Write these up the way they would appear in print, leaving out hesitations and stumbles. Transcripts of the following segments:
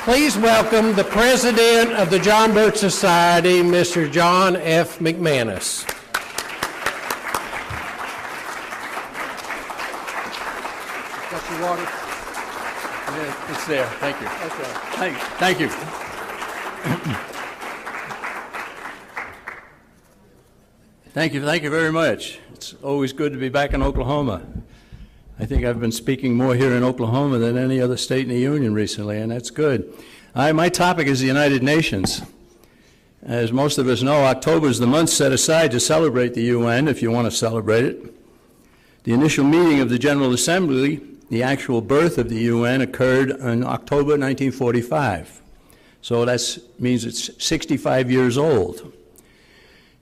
Please welcome the President of the John Birch Society, Mr. John F. McManus. Got your water? Yeah, it's there. Thank you. Okay. Thank you. Thank you very much. It's always good to be back in Oklahoma. I think I've been speaking more here in Oklahoma than any other state in the Union recently, and that's good. My topic is the United Nations. As most of us know, October is the month set aside to celebrate the UN, if you want to celebrate it. The initial meeting of the General Assembly, the actual birth of the UN, occurred in October 1945. So that means it's 65 years old.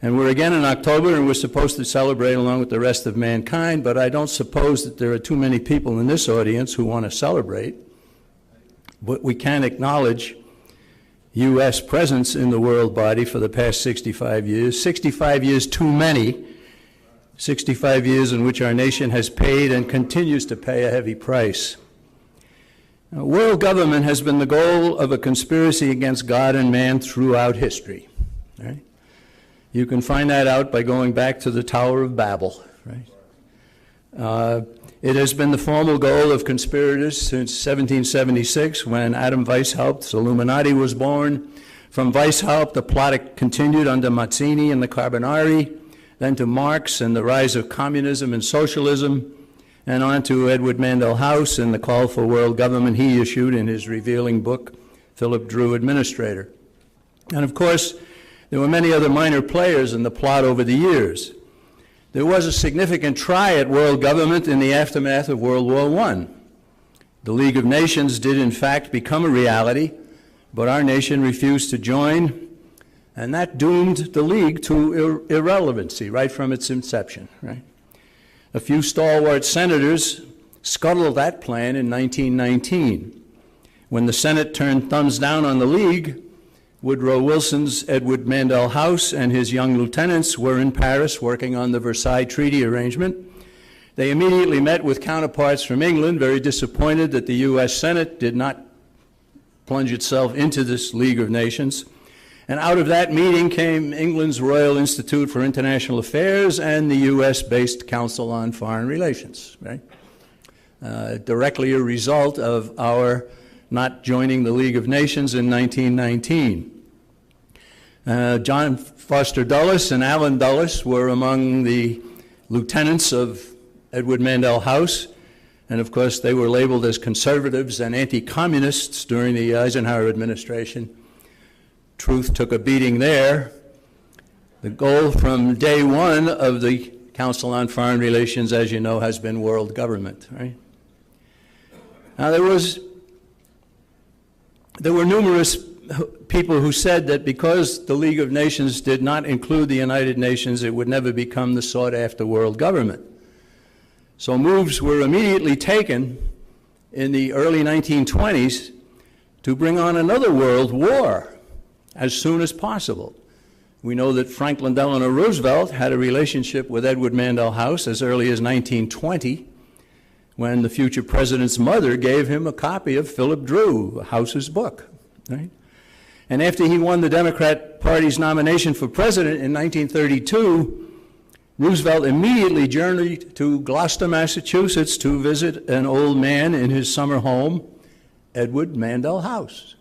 And we're again in October, and we're supposed to celebrate along with the rest of mankind, but I don't suppose that there are too many people in this audience who want to celebrate. But we can acknowledge U.S. presence in the world body for the past 65 years. 65 years too many. 65 years in which our nation has paid and continues to pay a heavy price. Now, world government has been the goal of a conspiracy against God and man throughout history. Right? You can find that out by going back to the Tower of Babel. Right? It has been the formal goal of conspirators since 1776, when Adam Weishaupt's Illuminati was born. From Weishaupt, the plot continued under Mazzini and the Carbonari, then to Marx and the rise of communism and socialism, and on to Edward Mandell House and the call for world government he issued in his revealing book, Philip Drew, Administrator. And of course, there were many other minor players in the plot over the years. There was a significant try at world government in the aftermath of World War I. The League of Nations did in fact become a reality, but our nation refused to join, and that doomed the League to irrelevancy right from its inception. Right? A few stalwart senators scuttled that plan in 1919. When the Senate turned thumbs down on the League, Woodrow Wilson's Edward Mandell House and his young lieutenants were in Paris working on the Versailles Treaty arrangement. They immediately met with counterparts from England, very disappointed that the U.S. Senate did not plunge itself into this League of Nations. And out of that meeting came England's Royal Institute for International Affairs and the U.S.-based Council on Foreign Relations, right? Directly a result of our not joining the League of Nations in 1919. John Foster Dulles and Allen Dulles were among the lieutenants of Edward Mandell House, and of course they were labeled as conservatives and anti-communists during the Eisenhower administration. Truth took a beating there. The goal from day one of the Council on Foreign Relations, as you know, has been world government. Right? Now there were numerous people who said that because the League of Nations did not include the United Nations, it would never become the sought-after world government. So moves were immediately taken in the early 1920s to bring on another world war as soon as possible. We know that Franklin Delano Roosevelt had a relationship with Edward Mandell House as early as 1920, when the future president's mother gave him a copy of Philip Drew, House's book. Right? And after he won the Democrat Party's nomination for president in 1932, Roosevelt immediately journeyed to Gloucester, Massachusetts to visit an old man in his summer home, Edward Mandell House.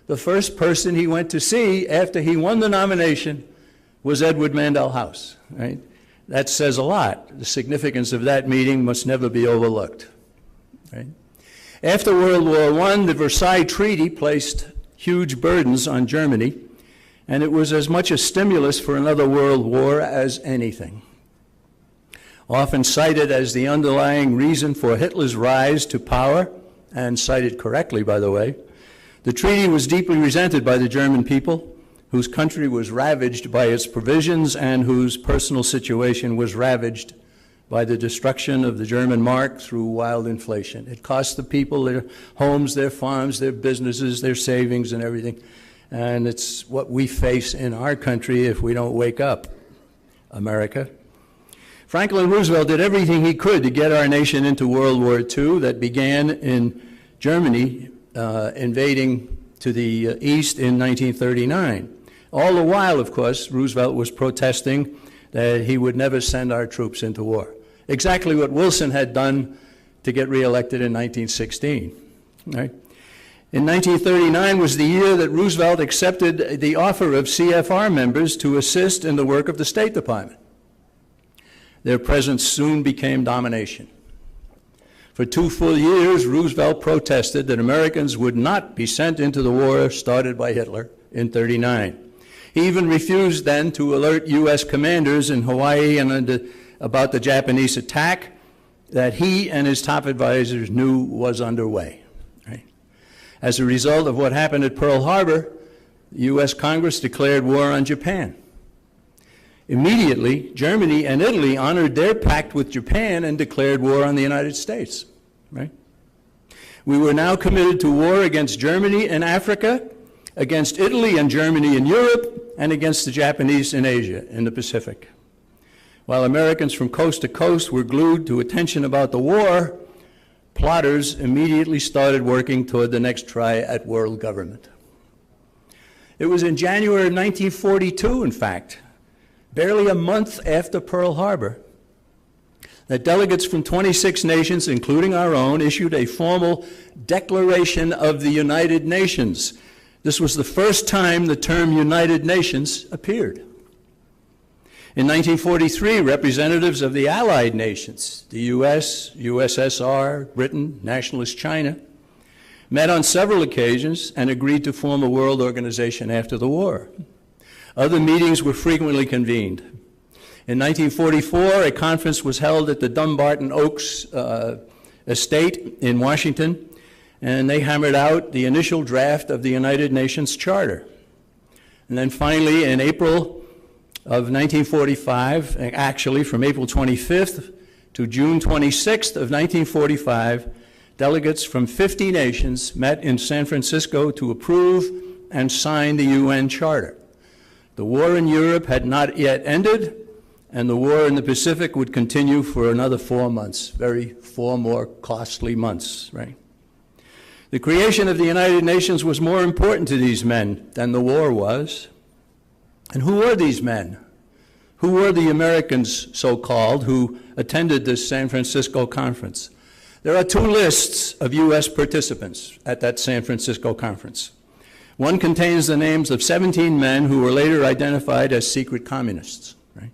The first person he went to see after he won the nomination was Edward Mandell House. Right? That says a lot. The significance of that meeting must never be overlooked. Right? After World War I, the Versailles Treaty placed huge burdens on Germany, and it was as much a stimulus for another world war as anything. Often cited as the underlying reason for Hitler's rise to power, and cited correctly, by the way, the treaty was deeply resented by the German people, whose country was ravaged by its provisions and whose personal situation was ravaged by the destruction of the German mark through wild inflation. It cost the people their homes, their farms, their businesses, their savings and everything. And it's what we face in our country if we don't wake up, America. Franklin Roosevelt did everything he could to get our nation into World War II that began in Germany invading to the east in 1939. All the while, of course, Roosevelt was protesting that he would never send our troops into war. Exactly what Wilson had done to get reelected in 1916. Right? In 1939 was the year that Roosevelt accepted the offer of CFR members to assist in the work of the State Department. Their presence soon became domination. For 2 full years, Roosevelt protested that Americans would not be sent into the war started by Hitler in '39. He even refused then to alert U.S. commanders in Hawaii and about the Japanese attack that he and his top advisors knew was underway. Right? As a result of what happened at Pearl Harbor, the U.S. Congress declared war on Japan. Immediately, Germany and Italy honored their pact with Japan and declared war on the United States. Right? We were now committed to war against Germany in Africa, against Italy and Germany in Europe, and against the Japanese in Asia, in the Pacific. While Americans from coast to coast were glued to attention about the war, plotters immediately started working toward the next try at world government. It was in January of 1942, in fact, barely a month after Pearl Harbor, that delegates from 26 nations, including our own, issued a formal Declaration of the United Nations. This was the first time the term United Nations appeared. In 1943, representatives of the Allied nations, the US, USSR, Britain, Nationalist China, met on several occasions and agreed to form a world organization after the war. Other meetings were frequently convened. In 1944, a conference was held at the Dumbarton Oaks estate in Washington, and they hammered out the initial draft of the United Nations Charter. And then finally, in April of 1945, actually from April 25th to June 26th of 1945, delegates from 50 nations met in San Francisco to approve and sign the UN Charter. The war in Europe had not yet ended, and the war in the Pacific would continue for another 4 months, 4 more costly months, right? The creation of the United Nations was more important to these men than the war was. And who were these men? Who were the Americans, so-called, who attended this San Francisco conference? There are 2 lists of U.S. participants at that San Francisco conference. One contains the names of 17 men who were later identified as secret communists. Right?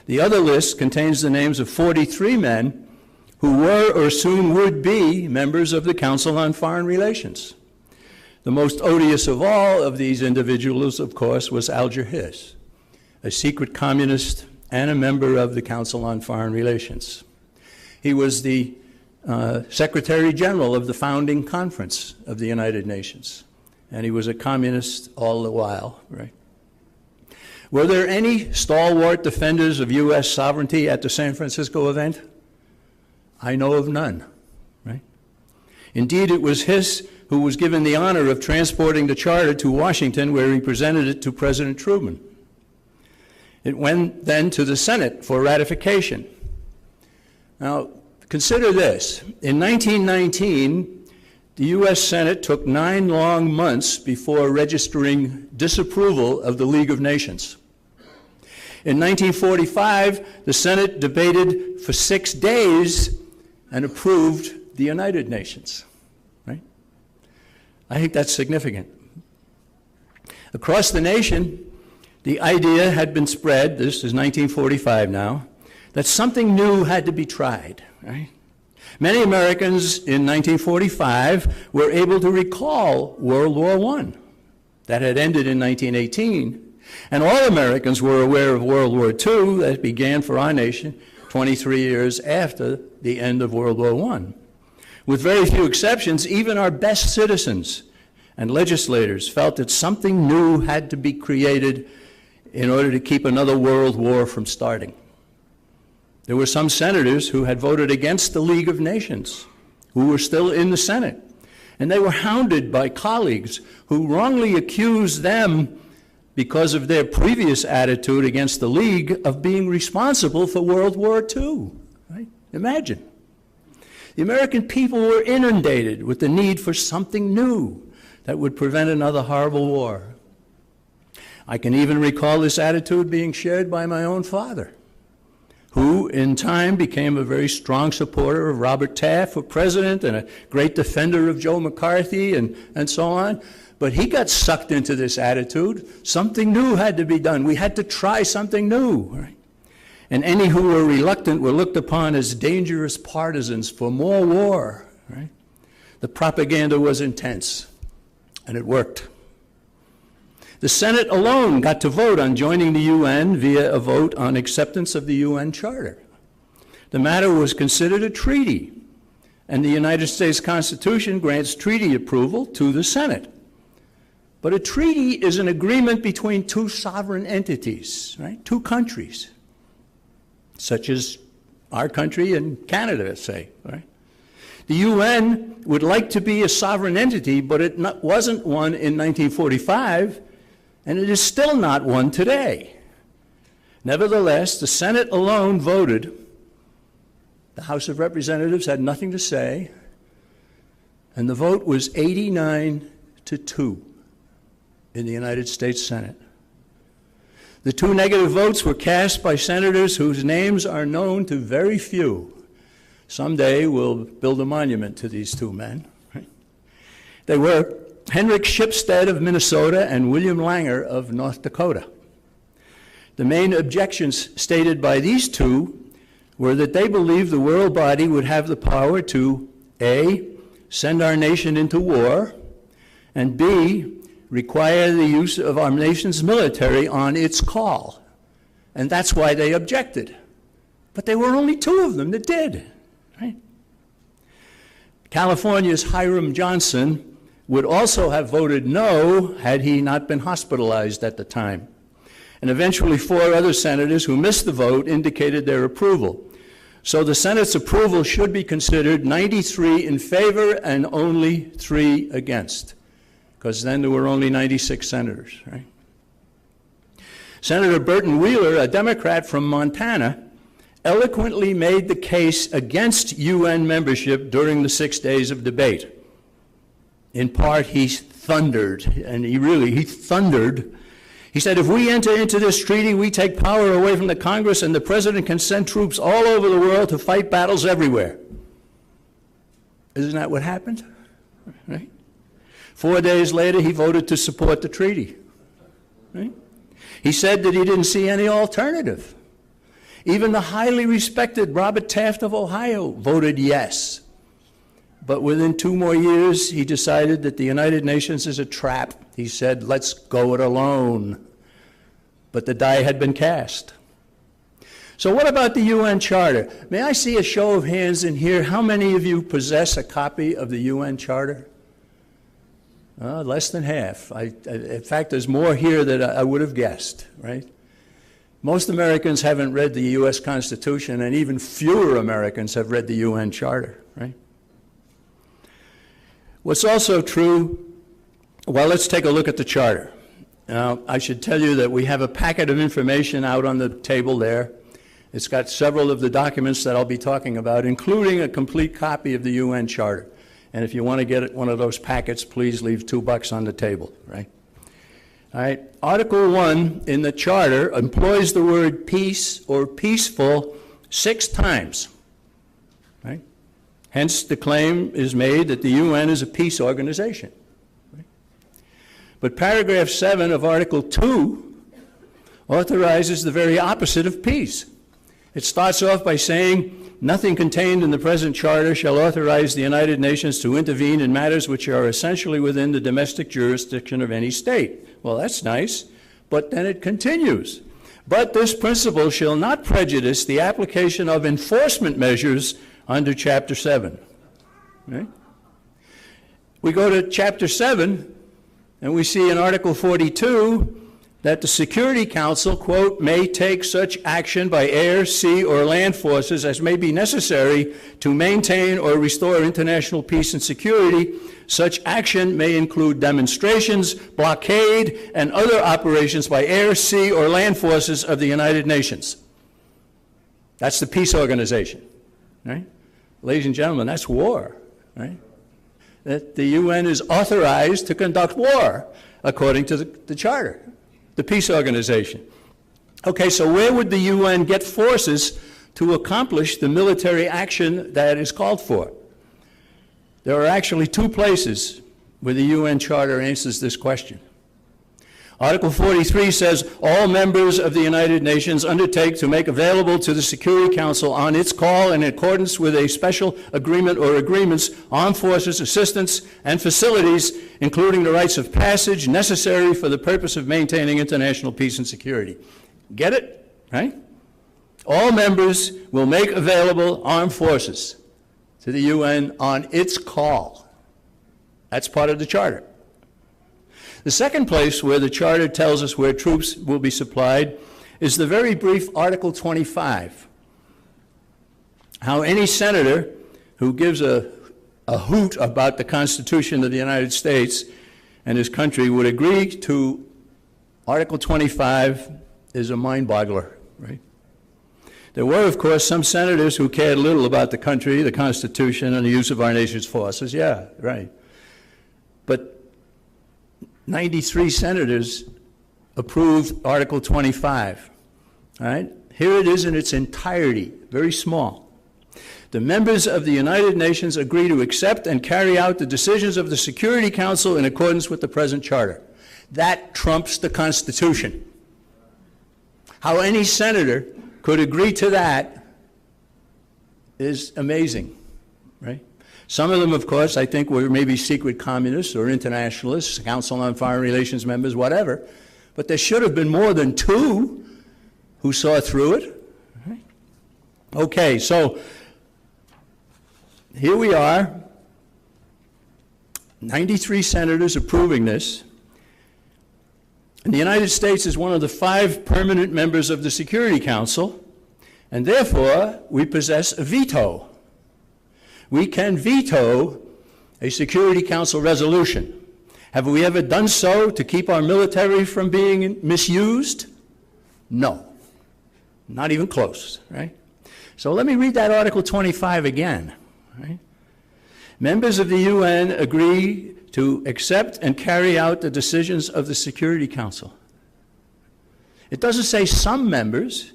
The other list contains the names of 43 men who were or soon would be members of the Council on Foreign Relations. The most odious of all of these individuals, of course, was Alger Hiss, a secret communist and a member of the Council on Foreign Relations. He was the Secretary General of the founding conference of the United Nations, and he was a communist all the while, right? Were there any stalwart defenders of U.S. sovereignty at the San Francisco event? I know of none, right? Indeed, it was Hiss who was given the honor of transporting the charter to Washington, where he presented it to President Truman. It went then to the Senate for ratification. Now, consider this. In 1919, the U.S. Senate took 9 long months before registering disapproval of the League of Nations. In 1945, the Senate debated for 6 days and approved the United Nations. Right? I think that's significant. Across the nation, the idea had been spread, this is 1945 now, that something new had to be tried. Right? Many Americans in 1945 were able to recall World War I that had ended in 1918, and all Americans were aware of World War II that began for our nation 23 years after the end of World War I. With very few exceptions, even our best citizens and legislators felt that something new had to be created in order to keep another world war from starting. There were some senators who had voted against the League of Nations, who were still in the Senate, and they were hounded by colleagues who wrongly accused them, because of their previous attitude against the League, of being responsible for World War II. Right? Imagine. The American people were inundated with the need for something new, that would prevent another horrible war. I can even recall this attitude being shared by my own father, who in time became a very strong supporter of Robert Taft for president and a great defender of Joe McCarthy and so on. But he got sucked into this attitude. Something new had to be done. We had to try something new. Right? And any who were reluctant were looked upon as dangerous partisans for more war. Right? The propaganda was intense, and it worked. The Senate alone got to vote on joining the UN via a vote on acceptance of the UN Charter. The matter was considered a treaty, and the United States Constitution grants treaty approval to the Senate. But a treaty is an agreement between two sovereign entities, right? Two countries, such as our country and Canada, say, right? The UN would like to be a sovereign entity, but it wasn't one in 1945, and it is still not one today. Nevertheless, the Senate alone voted. The House of Representatives had nothing to say, and the vote was 89-2 in the United States Senate. The two negative votes were cast by senators whose names are known to very few. Someday we'll build a monument to these two men. Right? They were Henrik Shipstead of Minnesota and William Langer of North Dakota. The main objections stated by these two were that they believed the world body would have the power to A, send our nation into war, and B, require the use of our nation's military on its call. And that's why they objected. But there were only two of them that did. Right? California's Hiram Johnson would also have voted no had he not been hospitalized at the time. And eventually 4 other senators who missed the vote indicated their approval. So the Senate's approval should be considered 93 in favor and only 3 against, because then there were only 96 senators. Right? Senator Burton Wheeler, a Democrat from Montana, eloquently made the case against UN membership during the 6 days of debate. In part, he thundered, and he thundered. He said, if we enter into this treaty, we take power away from the Congress, and the president can send troops all over the world to fight battles everywhere. Isn't that what happened? Right? 4 days later, he voted to support the treaty. Right? He said that he didn't see any alternative. Even the highly respected Robert Taft of Ohio voted yes. But within 2 more years, he decided that the United Nations is a trap. He said, let's go it alone. But the die had been cast. So what about the UN Charter? May I see a show of hands in here? How many of you possess a copy of the UN Charter? Less than half. In fact, there's more here than I would have guessed, right? Most Americans haven't read the U.S. Constitution, and even fewer Americans have read the UN Charter, right? What's also true, well, let's take a look at the Charter. Now, I should tell you that we have a packet of information out on the table there. It's got several of the documents that I'll be talking about, including a complete copy of the UN Charter. And if you want to get one of those packets, please leave $2 on the table, right? All right. Article 1 in the Charter employs the word peace or peaceful 6 times, right? Hence, the claim is made that the UN is a peace organization. Right? But paragraph 7 of Article 2 authorizes the very opposite of peace. It starts off by saying, nothing contained in the present charter shall authorize the United Nations to intervene in matters which are essentially within the domestic jurisdiction of any state. Well, that's nice, but then it continues. But this principle shall not prejudice the application of enforcement measures under Chapter 7. Right? We go to Chapter 7, and we see in Article 42 that the Security Council, quote, may take such action by air, sea, or land forces as may be necessary to maintain or restore international peace and security. Such action may include demonstrations, blockade, and other operations by air, sea, or land forces of the United Nations. That's the peace organization, right? Ladies and gentlemen, that's war, right? that the UN is authorized to conduct war according to the Charter, the peace organization. Okay, so where would the UN get forces to accomplish the military action that is called for? There are actually two places where the UN Charter answers this question. Article 43 says, all members of the United Nations undertake to make available to the Security Council on its call in accordance with a special agreement or agreements, armed forces, assistance, and facilities, including the rights of passage necessary for the purpose of maintaining international peace and security. Get it? Right? All members will make available armed forces to the UN on its call. That's part of the Charter. The second place where the Charter tells us where troops will be supplied is the very brief Article 25. How any senator who gives a hoot about the Constitution of the United States and his country would agree to Article 25 is a mind-boggler, right? There were, of course, some senators who cared little about the country, the Constitution, and the use of our nation's forces. Yeah, right. But 93 senators approved Article 25. All right? Here it is in its entirety, very small. The members of the United Nations agree to accept and carry out the decisions of the Security Council in accordance with the present Charter. That trumps the Constitution. How any senator could agree to that is amazing, right? Some of them, of course, I think were maybe secret communists or internationalists, Council on Foreign Relations members, whatever. But there should have been more than two who saw through it. Right? Okay, so here we are, 93 senators approving this. And the United States is one of the 5 permanent members of the Security Council, and therefore we possess a veto. We can veto a Security Council resolution. Have we ever done so to keep our military from being misused? No, not even close, right? So let me read that Article 25 again, right? Members of the UN agree to accept and carry out the decisions of the Security Council. It doesn't say some members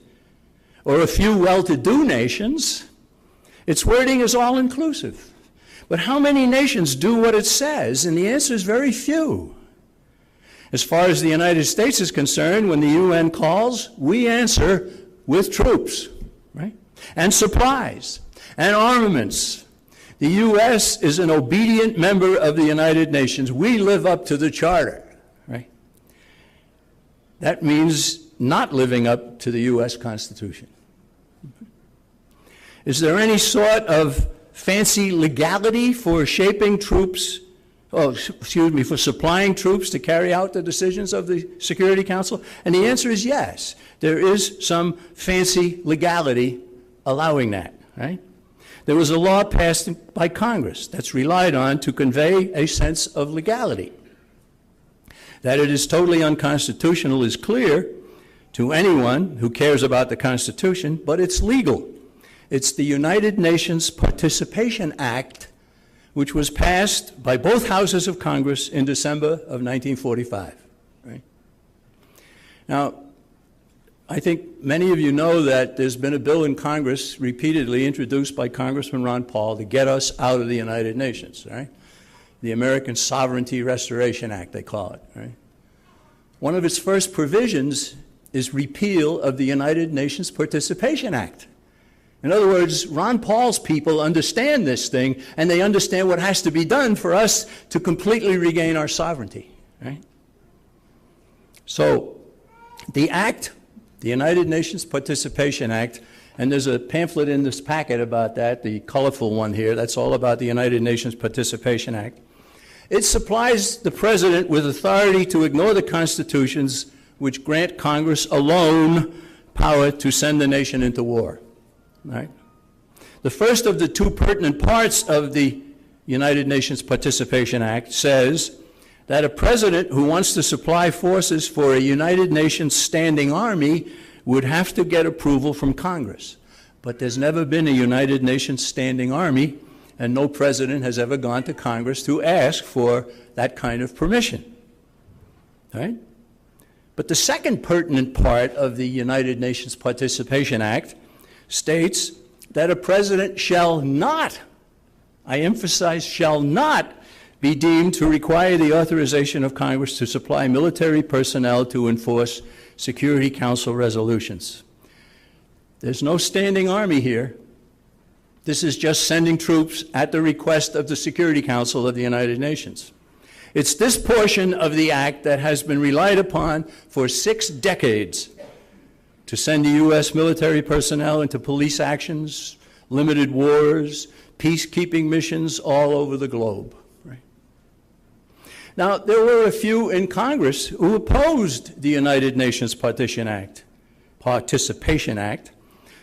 or a few well-to-do nations. Its wording is all-inclusive. But how many nations do what it says? And the answer is very few. As far as the United States is concerned, when the UN calls, we answer with troops, right? And supplies and armaments. The U.S. is an obedient member of the United Nations. We live up to the Charter, right? That means not living up to the U.S. Constitution. Is there any sort of fancy legality for shaping troops, for supplying troops to carry out the decisions of the Security Council? And the answer is yes. There is some fancy legality allowing that, right? There was a law passed by Congress that's relied on to convey a sense of legality. That it is totally unconstitutional is clear to anyone who cares about the Constitution, but it's legal. It's the United Nations Participation Act, which was passed by both houses of Congress in December of 1945. Right? Now, I think many of you know that there's been a bill in Congress repeatedly introduced by Congressman Ron Paul to get us out of the United Nations, right? The American Sovereignty Restoration Act, they call it, right? One of its first provisions is repeal of the United Nations Participation Act. In other words, Ron Paul's people understand this thing, and they understand what has to be done for us to completely regain our sovereignty, right? So the act, the United Nations Participation Act, and there's a pamphlet in this packet about that, the colorful one here, that's all about the United Nations Participation Act. It supplies the President with authority to ignore the constitutions which grant Congress alone power to send the nation into war. Right? The first of the two pertinent parts of the United Nations Participation Act says that a president who wants to supply forces for a United Nations standing army would have to get approval from Congress. But there's never been a United Nations standing army, and no president has ever gone to Congress to ask for that kind of permission. Right? But the second pertinent part of the United Nations Participation Act states that a president shall not, I emphasize shall not, be deemed to require the authorization of Congress to supply military personnel to enforce Security Council resolutions. There's no standing army here. This is just sending troops at the request of the Security Council of the United Nations. It's this portion of the act that has been relied upon for 6 decades to send the U.S. military personnel into police actions, limited wars, peacekeeping missions all over the globe. Right? Now, there were a few in Congress who opposed the United Nations Participation Act,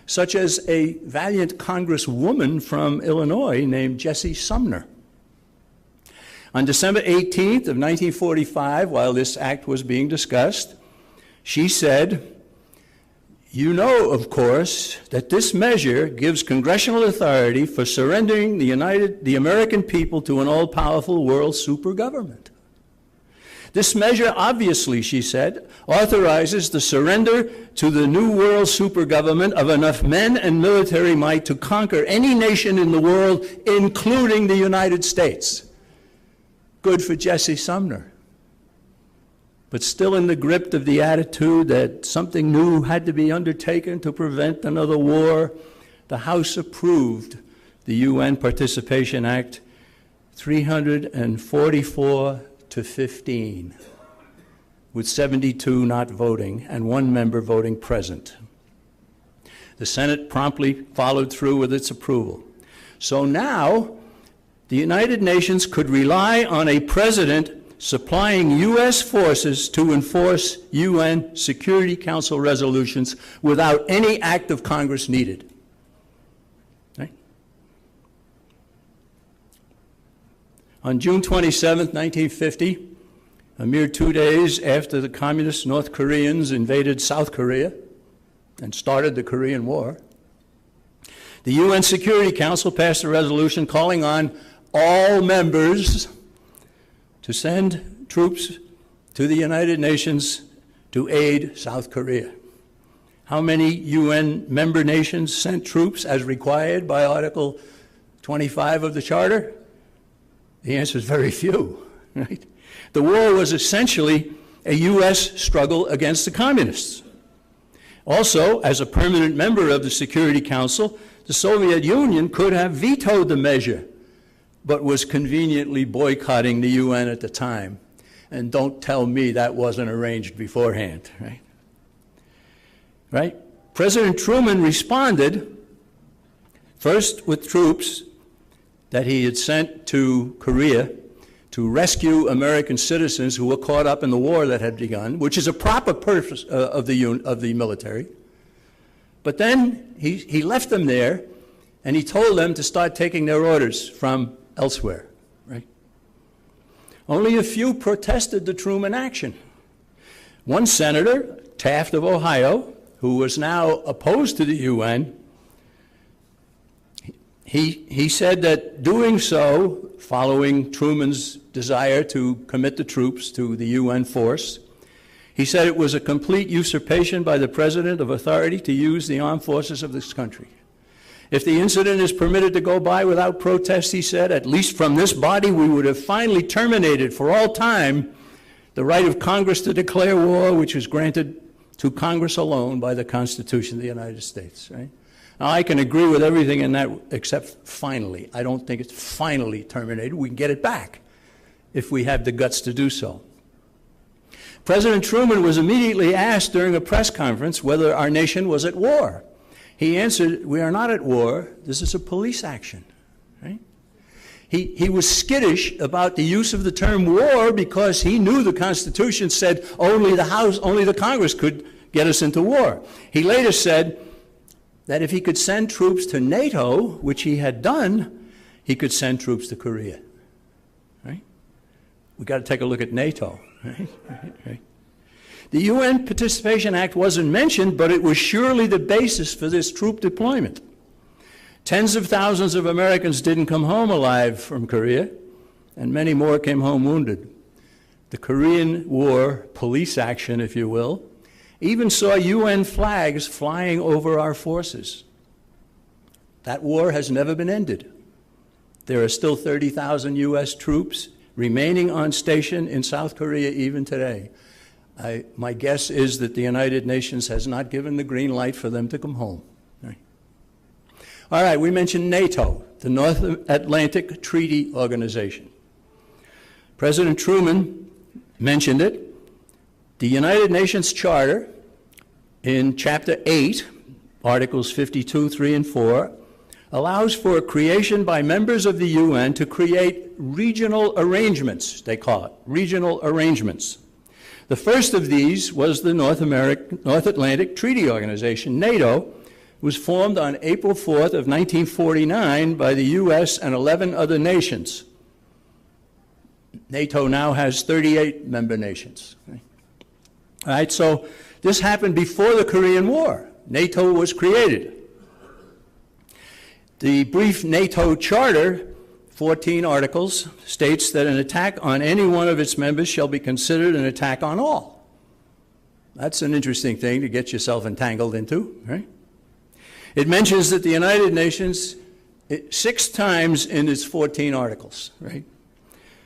such as a valiant congresswoman from Illinois named Jessie Sumner. On December 18th of 1945, while this act was being discussed, she said, "You know, of course, that this measure gives congressional authority for surrendering the American people to an all-powerful world supergovernment. This measure obviously," she said, "authorizes the surrender to the new world supergovernment of enough men and military might to conquer any nation in the world, including the United States." Good for Jessie Sumner. But still in the grip of the attitude that something new had to be undertaken to prevent another war, the House approved the UN Participation Act 344 to 15, with 72 not voting and 1 member voting present. The Senate promptly followed through with its approval. So now, the United Nations could rely on a president supplying U.S. forces to enforce UN Security Council resolutions without any act of Congress needed. Right? On June 27, 1950, a mere 2 days after the communist North Koreans invaded South Korea and started the Korean War, the UN Security Council passed a resolution calling on all members to send troops to the United Nations to aid South Korea. How many UN member nations sent troops as required by Article 25 of the Charter? The answer is very few. Right? The war was essentially a U.S. struggle against the communists. Also, as a permanent member of the Security Council, the Soviet Union could have vetoed the measure, but was conveniently boycotting the UN at the time. And don't tell me that wasn't arranged beforehand, right? Right? President Truman responded first with troops that he had sent to Korea to rescue American citizens who were caught up in the war that had begun, which is a proper purpose of the military. But then he left them there, and he told them to start taking their orders from elsewhere, right? Only a few protested the Truman action. One senator, Taft of Ohio, who was now opposed to the UN, he said that doing so, following Truman's desire to commit the troops to the UN force, he said it was a complete usurpation by the president of authority to use the armed forces of this country. If the incident is permitted to go by without protest, he said, at least from this body, we would have finally terminated for all time the right of Congress to declare war, which was granted to Congress alone by the Constitution of the United States. Right? Now, I can agree with everything in that except finally. I don't think it's finally terminated. We can get it back if we have the guts to do so. President Truman was immediately asked during a press conference whether our nation was at war. He answered, "We are not at war. This is a police action." Right? He was skittish about the use of the term war because he knew the Constitution said only the Congress could get us into war. He later said that if he could send troops to NATO, which he had done, he could send troops to Korea. Right? We've got to take a look at NATO. Right? Right. The UN Participation Act wasn't mentioned, but it was surely the basis for this troop deployment. Tens of thousands of Americans didn't come home alive from Korea, and many more came home wounded. The Korean War, police action, if you will, even saw UN flags flying over our forces. That war has never been ended. There are still 30,000 U.S. troops remaining on station in South Korea even today. My guess is that the United Nations has not given the green light for them to come home. All right, we mentioned NATO, the North Atlantic Treaty Organization. President Truman mentioned it. The United Nations Charter, in Chapter 8, Articles 52, 3, and 4, allows for creation by members of the UN to create regional arrangements, they call it, regional arrangements. The first of these was the North Atlantic Treaty Organization, NATO, was formed on April 4th of 1949 by the U.S. and 11 other nations. NATO now has 38 member nations. All right, so this happened before the Korean War. NATO was created. The brief NATO Charter, 14 articles, states that an attack on any one of its members shall be considered an attack on all. That's an interesting thing to get yourself entangled into, right? It mentions that the United Nations 6 times in its 14 articles, right?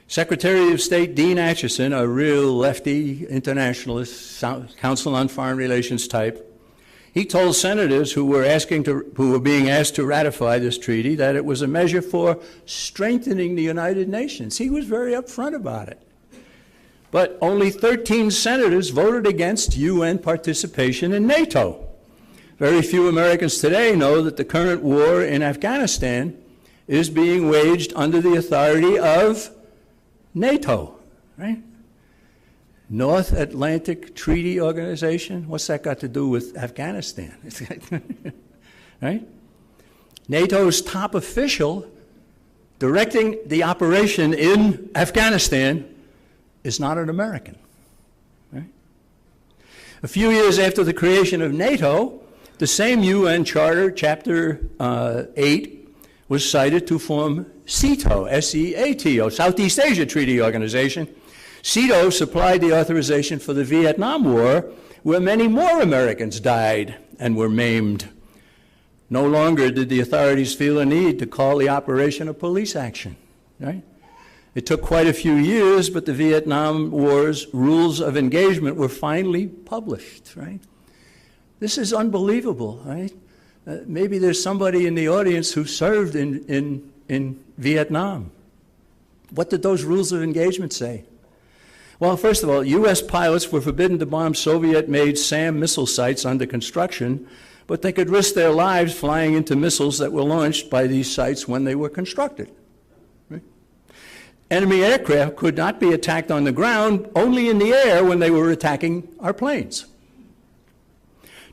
Secretary of State Dean Acheson, a real lefty internationalist, Council on Foreign Relations type, he told senators who were being asked to ratify this treaty that it was a measure for strengthening the United Nations. He was very upfront about it. But only 13 senators voted against UN participation in NATO. Very few Americans today know that the current war in Afghanistan is being waged under the authority of NATO, right? North Atlantic Treaty Organization, what's that got to do with Afghanistan? Right? NATO's top official directing the operation in Afghanistan is not an American. Right? A few years after the creation of NATO, the same UN Charter, Chapter 8, was cited to form SEATO, S-E-A-T-O, Southeast Asia Treaty Organization. SEATO supplied the authorization for the Vietnam War, where many more Americans died and were maimed. No longer did the authorities feel a need to call the operation a police action, right? It took quite a few years, but the Vietnam War's rules of engagement were finally published, right? This is unbelievable, right? Maybe there's somebody in the audience who served in Vietnam. What did those rules of engagement say? Well, first of all, U.S. pilots were forbidden to bomb Soviet-made SAM missile sites under construction, but they could risk their lives flying into missiles that were launched by these sites when they were constructed. Right? Enemy aircraft could not be attacked on the ground, only in the air when they were attacking our planes.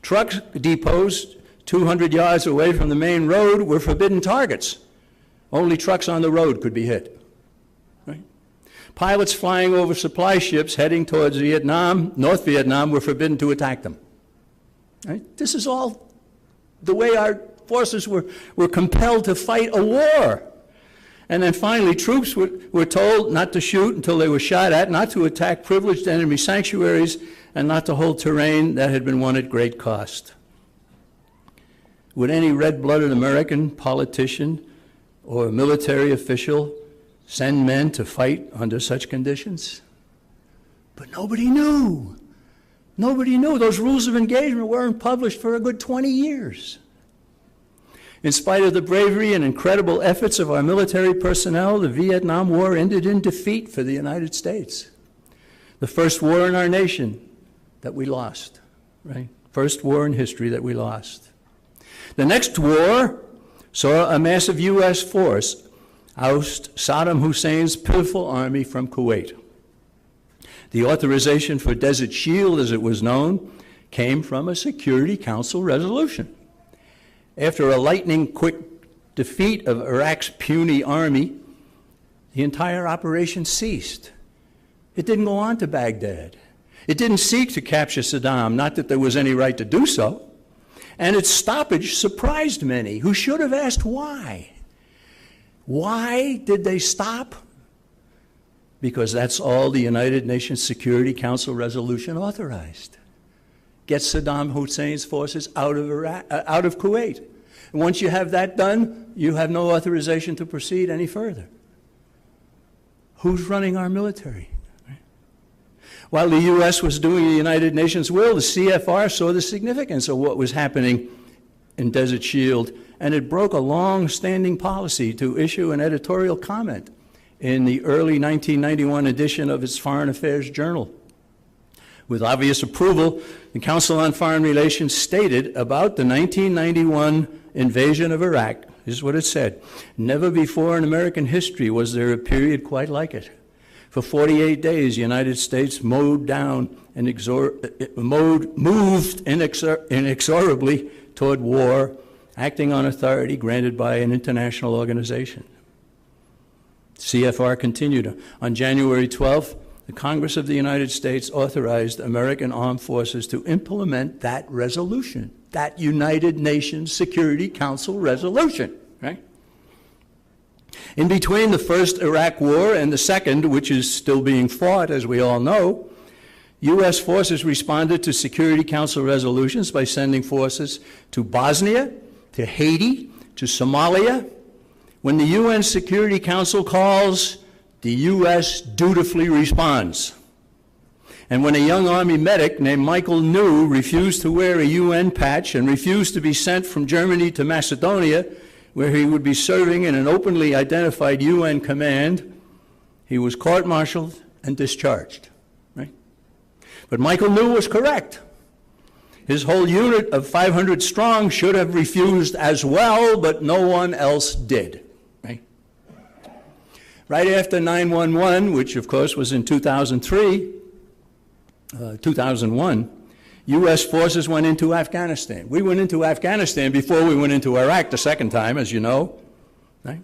Truck depots 200 yards away from the main road were forbidden targets. Only trucks on the road could be hit. Right? Pilots flying over supply ships heading towards Vietnam, North Vietnam, were forbidden to attack them. Right? This is all the way our forces were compelled to fight a war. And then finally, troops were told not to shoot until they were shot at, not to attack privileged enemy sanctuaries, and not to hold terrain that had been won at great cost. Would any red-blooded American politician or military official send men to fight under such conditions? But nobody knew. Nobody knew. Those rules of engagement weren't published for a good 20 years. In spite of the bravery and incredible efforts of our military personnel, the Vietnam War ended in defeat for the United States. The first war in our nation that we lost, right? First war in history that we lost. The next war saw a massive U.S. force oust Saddam Hussein's pitiful army from Kuwait. The authorization for Desert Shield, as it was known, came from a Security Council resolution. After a lightning-quick defeat of Iraq's puny army, the entire operation ceased. It didn't go on to Baghdad. It didn't seek to capture Saddam, not that there was any right to do so. And its stoppage surprised many who should have asked why. Why did they stop? Because that's all the United Nations Security Council resolution authorized. Get Saddam Hussein's forces out of Kuwait. And once you have that done, you have no authorization to proceed any further. Who's running our military? While the U.S. was doing the United Nations will, the CFR saw the significance of what was happening in Desert Shield, and it broke a long-standing policy to issue an editorial comment in the early 1991 edition of its Foreign Affairs Journal. With obvious approval, the Council on Foreign Relations stated about the 1991 invasion of Iraq, this is what it said: "Never before in American history was there a period quite like it. For 48 days, the United States mowed down and moved inexorably toward war, acting on authority granted by an international organization." CFR continued. On January 12th, the Congress of the United States authorized American armed forces to implement that resolution, that United Nations Security Council resolution, right? In between the first Iraq war and the second, which is still being fought, as we all know, U.S. forces responded to Security Council resolutions by sending forces to Bosnia, to Haiti, to Somalia. When the UN Security Council calls, the U.S. dutifully responds. And when a young Army medic named Michael New refused to wear a UN patch and refused to be sent from Germany to Macedonia, where he would be serving in an openly identified UN command, he was court-martialed and discharged. Right? But Michael New was correct. His whole unit of 500 strong should have refused as well, but no one else did. Right after 9/11, which of course was in 2001, U.S. forces went into Afghanistan. We went into Afghanistan before we went into Iraq the second time, as you know. Right?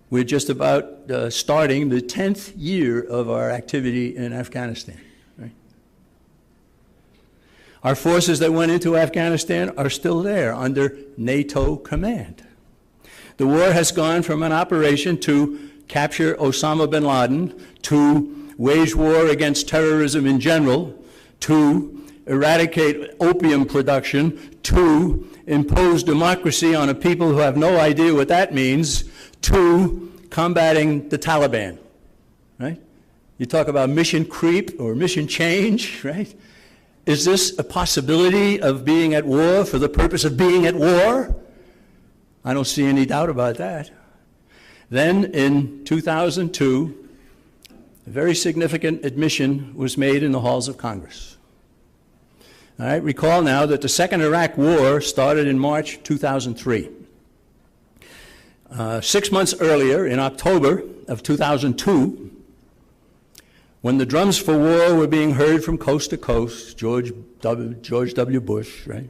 We're just about starting the 10th year of our activity in Afghanistan. Right? Our forces that went into Afghanistan are still there under NATO command. The war has gone from an operation to capture Osama bin Laden, to wage war against terrorism in general, to eradicate opium production, to impose democracy on a people who have no idea what that means, to combating the Taliban, right? You talk about mission creep or mission change, right? Is this a possibility of being at war for the purpose of being at war? I don't see any doubt about that. Then in 2002, a very significant admission was made in the halls of Congress. All right, recall now that the Second Iraq War started in March 2003. 6 months earlier, in October of 2002, when the drums for war were being heard from coast to coast, George W. Bush, right?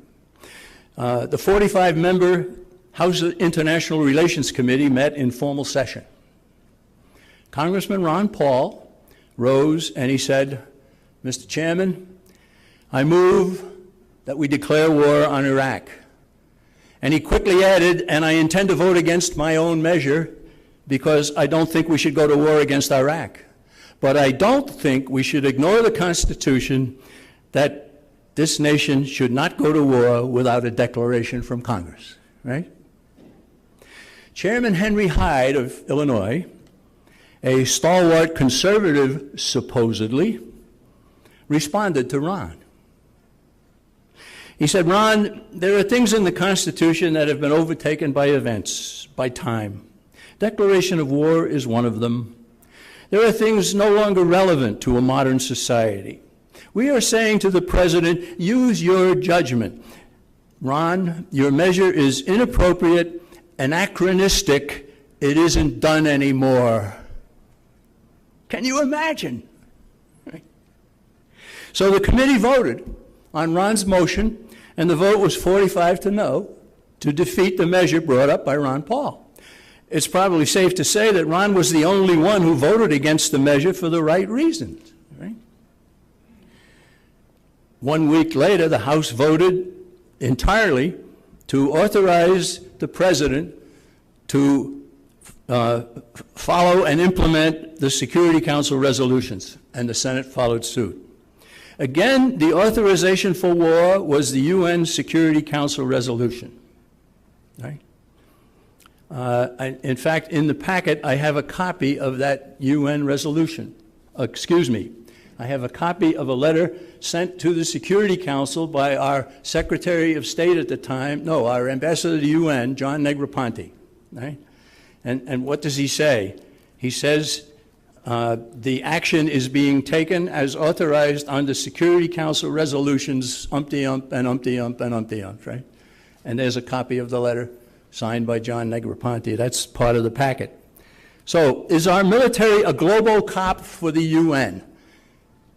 The 45-member House International Relations Committee met in formal session. Congressman Ron Paul rose and he said, "Mr. Chairman, I move that we declare war on Iraq." And he quickly added, "And I intend to vote against my own measure because I don't think we should go to war against Iraq. But I don't think we should ignore the Constitution that this nation should not go to war without a declaration from Congress." Right? Chairman Henry Hyde of Illinois, a stalwart conservative supposedly, responded to Ron. He said, "Ron, there are things in the Constitution that have been overtaken by events, by time. Declaration of war is one of them. There are things no longer relevant to a modern society. We are saying to the President, use your judgment. Ron, your measure is inappropriate, anachronistic, it isn't done anymore." Can you imagine? So the committee voted on Ron's motion, and the vote was 45 to no to defeat the measure brought up by Ron Paul. It's probably safe to say that Ron was the only one who voted against the measure for the right reasons. Right? 1 week later, the House voted entirely to authorize the President to follow and implement the Security Council resolutions, and the Senate followed suit. Again, the authorization for war was the UN Security Council resolution. Right? In fact, in the packet, I have a copy of that UN resolution. Excuse me. I have a copy of a letter sent to the Security Council by our Secretary of State at the time, no, our Ambassador to the UN, John Negroponte. Right? And what does he say? He says the action is being taken as authorized under Security Council resolutions umpty-ump and umpty-ump and umpty-ump, right? And there's a copy of the letter signed by John Negroponte. That's part of the packet. So, is our military a global cop for the UN?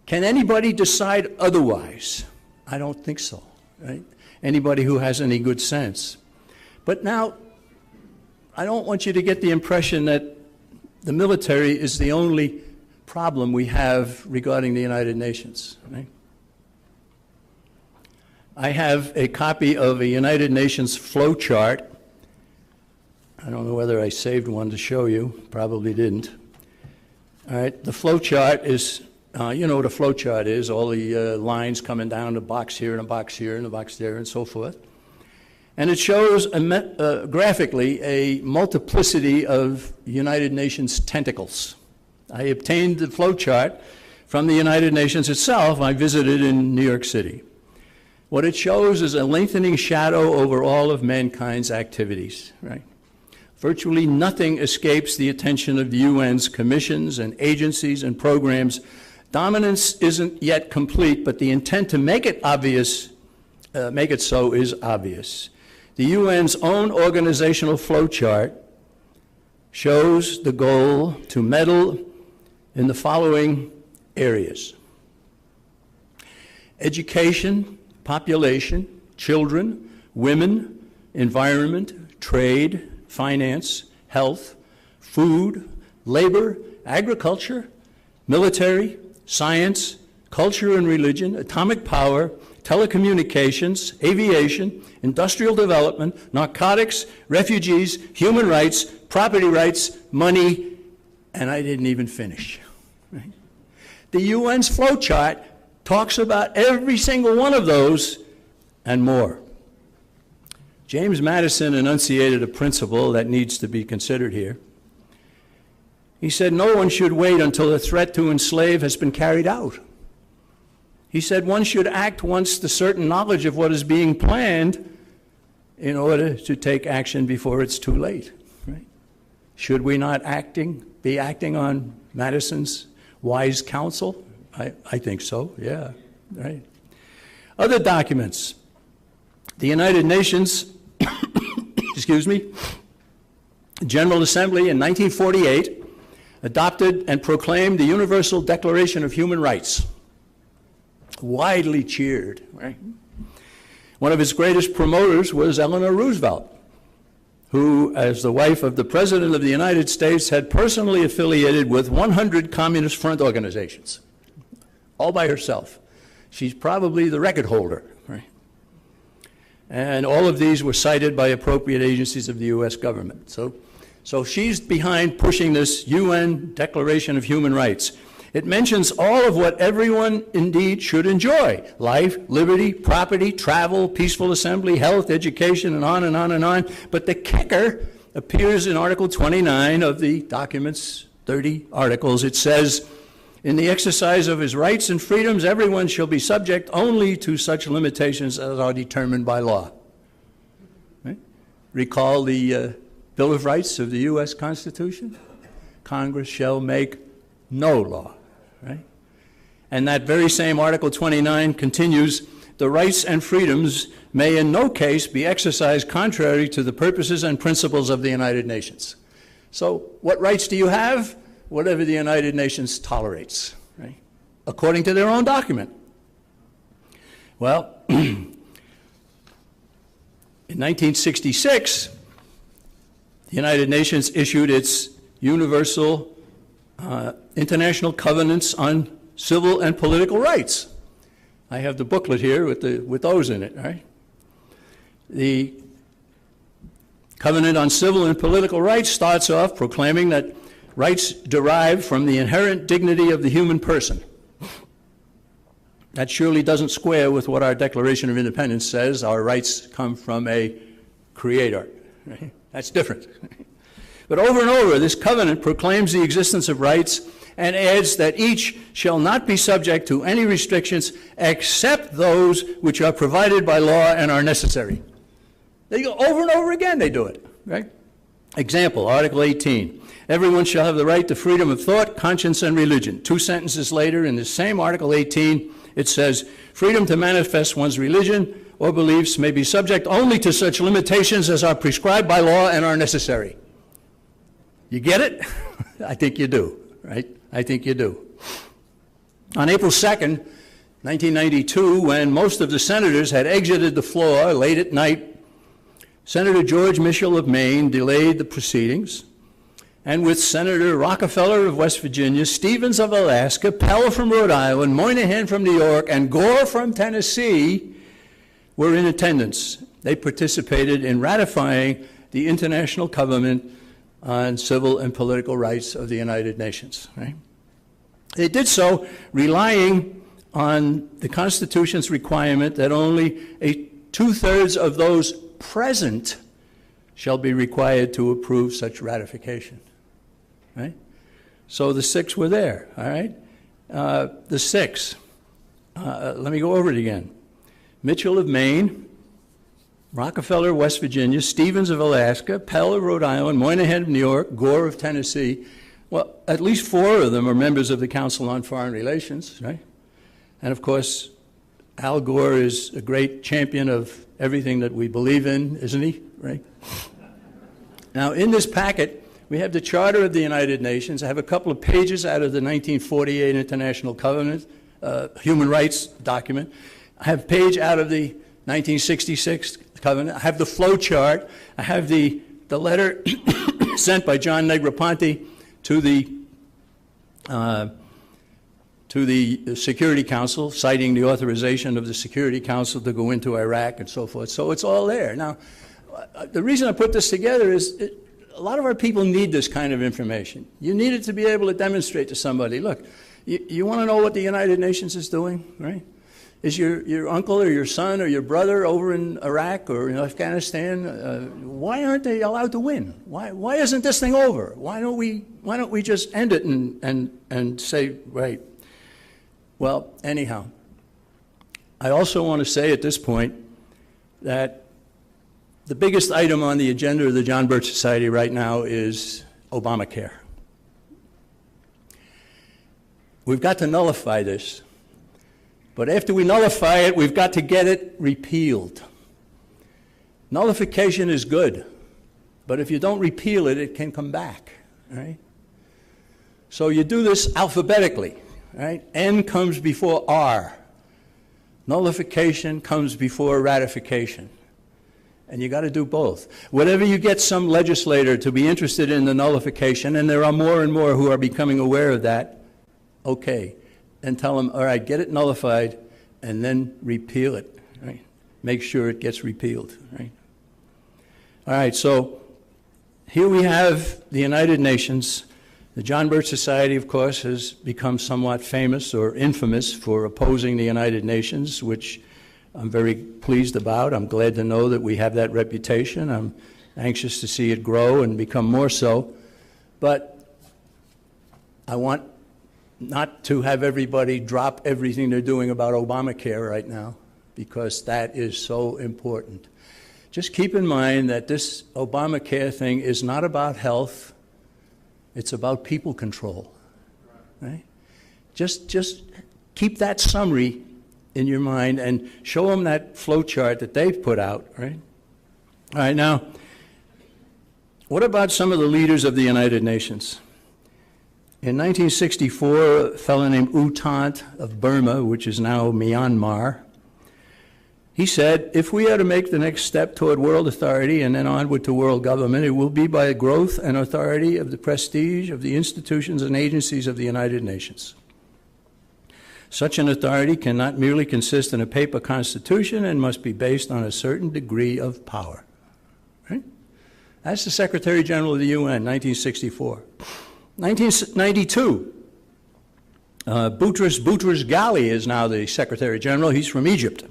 Can anybody decide otherwise? I don't think so, right? Anybody who has any good sense. But now, I don't want you to get the impression that the military is the only problem we have regarding the United Nations, right? I have a copy of a United Nations flow chart. I don't know whether I saved one to show you. Probably didn't. All right, the flow chart is, you know what a flow chart is, all the lines coming down, a box here and a box here and a box there and so forth. And it shows graphically a multiplicity of United Nations tentacles. I obtained the flow chart from the United Nations itself. I visited in New York City. What it shows is a lengthening shadow over all of mankind's activities, right? Virtually nothing escapes the attention of the UN's commissions and agencies and programs. Dominance isn't yet complete, but the intent to make it obvious, make it so is obvious. The UN's own organizational flowchart shows the goal to meddle in the following areas: education, population, children, women, environment, trade, finance, health, food, labor, agriculture, military, science, culture and religion, atomic power, telecommunications, aviation, industrial development, narcotics, refugees, human rights, property rights, money, and I didn't even finish. Right? The UN's flowchart talks about every single one of those and more. James Madison enunciated a principle that needs to be considered here. He said, no one should wait until the threat to enslave has been carried out. He said one should act once the certain knowledge of what is being planned in order to take action before it's too late. Right? Should we not be acting on Madison's wise counsel? I think so, yeah. Right. Other documents. The United Nations, excuse me, General Assembly in 1948 adopted and proclaimed the Universal Declaration of Human Rights. Widely cheered, right? One of its greatest promoters was Eleanor Roosevelt, who, as the wife of the President of the United States, had personally affiliated with 100 Communist Front organizations, all by herself. She's probably the record holder, right? And all of these were cited by appropriate agencies of the U.S. government. So she's behind pushing this UN Declaration of Human Rights. It mentions all of what everyone indeed should enjoy: life, liberty, property, travel, peaceful assembly, health, education, and on and on and on. But the kicker appears in Article 29 of the document's 30 articles. It says, in the exercise of his rights and freedoms, everyone shall be subject only to such limitations as are determined by law. Right? Recall the Bill of Rights of the U.S. Constitution? Congress shall make no law. Right? And that very same Article 29 continues, the rights and freedoms may in no case be exercised contrary to the purposes and principles of the United Nations. So what rights do you have? Whatever the United Nations tolerates, right? According to their own document. Well, in 1966, the United Nations issued its Universal International Covenants on Civil and Political Rights. I have the booklet here with those in it, right? The Covenant on Civil and Political Rights starts off proclaiming that rights derive from the inherent dignity of the human person. That surely doesn't square with what our Declaration of Independence says. Our rights come from a creator. Right? That's different. But over and over, this covenant proclaims the existence of rights and adds that each shall not be subject to any restrictions except those which are provided by law and are necessary. They go over and over again, they do it. Right? Example, Article 18. Everyone shall have the right to freedom of thought, conscience, and religion. 2 sentences later, in the same Article 18, it says, freedom to manifest one's religion or beliefs may be subject only to such limitations as are prescribed by law and are necessary. You get it? I think you do, right? I think you do. On April 2nd, 1992, when most of the senators had exited the floor late at night, Senator George Mitchell of Maine delayed the proceedings, and with Senator Rockefeller of West Virginia, Stevens of Alaska, Pell from Rhode Island, Moynihan from New York, and Gore from Tennessee were in attendance. They participated in ratifying the International Covenant on Civil and Political Rights of the United Nations. Right? They did so relying on the Constitution's requirement that only 2/3 of those present shall be required to approve such ratification. Right? So the 6 were there, all right? The 6, let me go over it again. Mitchell of Maine, Rockefeller of West Virginia, Stevens of Alaska, Pell of Rhode Island, Moynihan of New York, Gore of Tennessee. Well, at least 4 of them are members of the Council on Foreign Relations, right? And of course, Al Gore is a great champion of everything that we believe in, isn't he? Right? Now, in this packet, we have the Charter of the United Nations. I have a couple of pages out of the 1948 International Covenant, Human Rights document. I have a page out of the 1966 Covenant. I have the flow chart. I have the letter sent by John Negroponte to the Security Council, citing the authorization of the Security Council to go into Iraq and so forth. So it's all there. Now, the reason I put this together is a lot of our people need this kind of information. You need it to be able to demonstrate to somebody, look, you want to know what the United Nations is doing, right? Is your uncle or your son or your brother over in Iraq or in Afghanistan, why aren't they allowed to win? Why isn't this thing over? Why don't we just end it and say, right? Well, anyhow, I also want to say at this point that the biggest item on the agenda of the John Birch Society right now is Obamacare. We've got to nullify this. But after we nullify it, we've got to get it repealed. Nullification is good, but if you don't repeal it, it can come back, right? So you do this alphabetically, right? N comes before R. Nullification comes before ratification. And you got to do both. Whatever you get some legislator to be interested in the nullification, and there are more and more who are becoming aware of that, okay. And tell them, all right, get it nullified, and then repeal it, right? Make sure it gets repealed, right? All right, so here we have the United Nations. The John Birch Society, of course, has become somewhat famous or infamous for opposing the United Nations, which I'm very pleased about. I'm glad to know that we have that reputation. I'm anxious to see it grow and become more so. But I want not to have everybody drop everything they're doing about Obamacare right now, because that is so important. Just keep in mind that this Obamacare thing is not about health, it's about people control, right? Just keep that summary in your mind and show them that flow chart that they've put out, right? All right, now, what about some of the leaders of the United Nations? In 1964, a fellow named U Thant of Burma, which is now Myanmar, he said, if we are to make the next step toward world authority and then onward to world government, it will be by growth and authority of the prestige of the institutions and agencies of the United Nations. Such an authority cannot merely consist in a paper constitution and must be based on a certain degree of power. Right? That's the Secretary General of the UN, 1964. 1992, Boutros Ghali is now the Secretary General. He's from Egypt.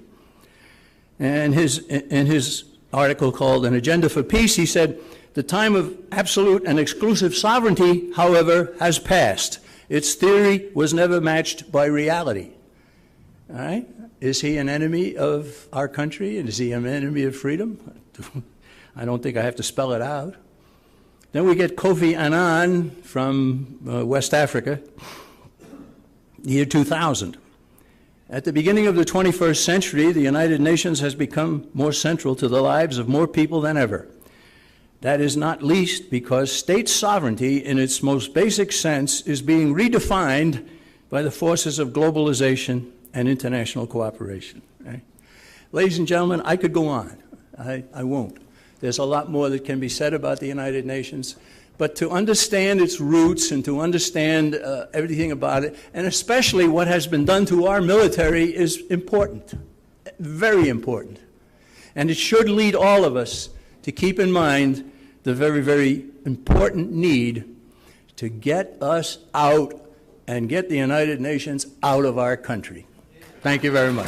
And in his article called An Agenda for Peace, he said, "The time of absolute and exclusive sovereignty, however, has passed. Its theory was never matched by reality." All right? Is he an enemy of our country? And is he an enemy of freedom? I don't think I have to spell it out. Then we get Kofi Annan from West Africa, year 2000. At the beginning of the 21st century, the United Nations has become more central to the lives of more people than ever. That is not least because state sovereignty in its most basic sense is being redefined by the forces of globalization and international cooperation. Right? Ladies and gentlemen, I could go on. I won't. There's a lot more that can be said about the United Nations, but to understand its roots and to understand everything about it, and especially what has been done to our military, is important, very important. And it should lead all of us to keep in mind the very, very important need to get us out and get the United Nations out of our country. Thank you very much.